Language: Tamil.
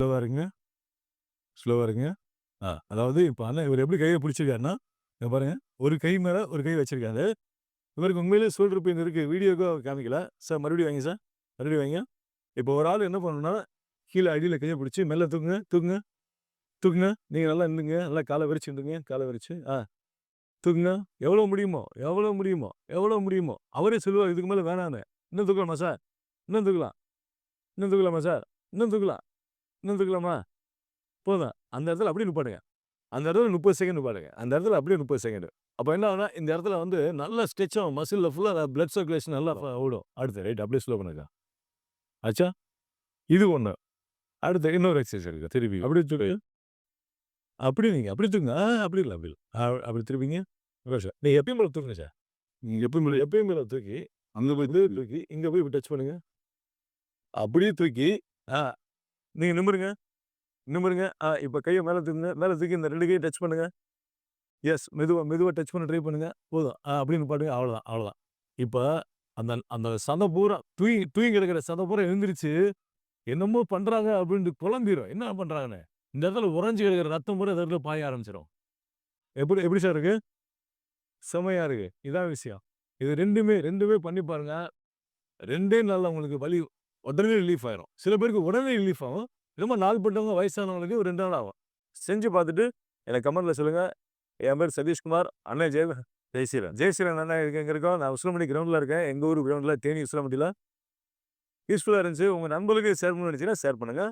ஸ்லோவா இருங்க. ஸ்லோவா இருங்க. அதாவது இப்ப அண்ணன் இவரு எப்படி கைய பிடிச்சிருக்காருன்னா, இங்க பாருங்க. ஒரு கை மேல ஒரு கை வச்சிருக்காரு. இவருக்கு உண்மையிலேயே ஷோல்டர் பெயின் இருக்கு. வீடியோக்கு அவர் காமிக்கல. சார் மறுபடியும் வைங்க சார். மறுபடியும் வைங்க. இப்போ ஒரு ஆள் என்ன பண்ணணும்னா, கீழ அடியில கைய பிடிச்சு மெல்ல தூக்குங்க, தூக்குங்க, தூக்குங்க. நீங்க நல்லா நின்னுங்க. நல்லா கால விரிச்சு நின்னுங்க. கால விரிச்சு. தூக்குங்க. எவ்வளோ முடியுமோ, எவ்வளோ முடியுமோ, எவ்வளோ முடியுமோ. அவரே சொல்லுவாரு இதுக்கு மேல வேணான்னு. இன்னும் தூக்கலாமா சார்? இன்னும் தூக்கலாம். இன்னும் தூக்கலாமா சார்? இன்னும் தூக்கலாம். இன்னும் தூக்கலாமா? போதும். அந்த இடத்துல அப்படியே நிப்பாட்டுங்க. அந்த இடத்துல 30 செகண்ட் நிப்பாட்டுங்க. அந்த இடத்துல அப்படியே 30 செகண்ட். அப்ப என்ன ஆகும்னா, இந்த இடத்துல வந்து நல்லா ஸ்ட்ரெச் ஆகும். மசில்ல ஃபுல்லா பிளட் சர்க்குலேஷன் நல்லா ஓடும். அடுத்து ரைட் அப்படியே ஸ்லோ பண்ணுங்க. ஆச்சா? இது ஒண்ணு. அடுத்து இன்னொரு எக்சர்சைஸ் இருக்கு. திருப்பி அப்படியே தூக்கி அப்படியே நீங்க அப்படியே தூக்குங்க. அப்படி இல்ல, அப்படி இல்ல. அப்படி திருப்பிங்க. சார். நீங்க எப்பயும் போல தூக்குங்க சார். நீங்க எப்பயும் போல தூக்கி, அங்க போய் தூக்கி, இங்க போய் டச் பண்ணுங்க. அப்படியே தூக்கி, ஆ நீங்க நிமிருங்க. நிமிருங்க. இப்ப கைய மேல தூக்குங்க. மேல தூக்கி இந்த 2 கையும் டச் பண்ணுங்க. எஸ். மெதுவா, மெதுவா டச் பண்ண ட்ரை பண்ணுங்க. போதும். அப்படியே நிப்பாட்டுங்க. அவ்வளோதான், அவ்வளோதான். இப்ப அந்த அந்த சதை பூரா தூங்கி தூங்கி கிடக்கிற சதை பூரா எழுந்திருச்சு, என்னமோ பண்றாங்க அப்படின்னு குழம்பிரும். என்ன பண்றாங்கன்னு. இந்த இடத்துல உறைஞ்சு கிடக்கிற ரத்தம் பூரா இந்த இடத்துல பாய ஆரம்பிச்சுரும். எப்படி எப்படி சார் இருக்கு? செம்மையா இருக்கு. இதான் விஷயம். இது 2மே பண்ணி பாருங்க. 2டே நாள்ல உங்களுக்கு வலி உடனே ரிலீஃப் ஆயிரும். சில பேருக்கு உடனே ரிலீஃப் ஆகும். ரொம்ப நாள்பட்டவங்க, வயசானவங்களுக்கு ஒரு 2 நாள் ஆகும். செஞ்சு பார்த்துட்டு எனக்கு கமெண்ட்ல சொல்லுங்க. என் பேர் சதீஷ்குமார். அண்ணன் ஜெயசீலன். ஜெயசீலன் அண்ணன் எங்க இருக்கோம்? நான் உசிலம்பட்டி கிரவுண்ட்ல இருக்கேன். எங்க ஊர் கிரவுண்ட்ல தேனி உசிலம்பட்டியில. யூஸ்ஃபுல்லா இருந்துச்சு. உங்க நண்பர்களுக்கு ஷேர் பண்ணணும்னு நினைச்சீங்கன்னா ஷேர் பண்ணுங்க.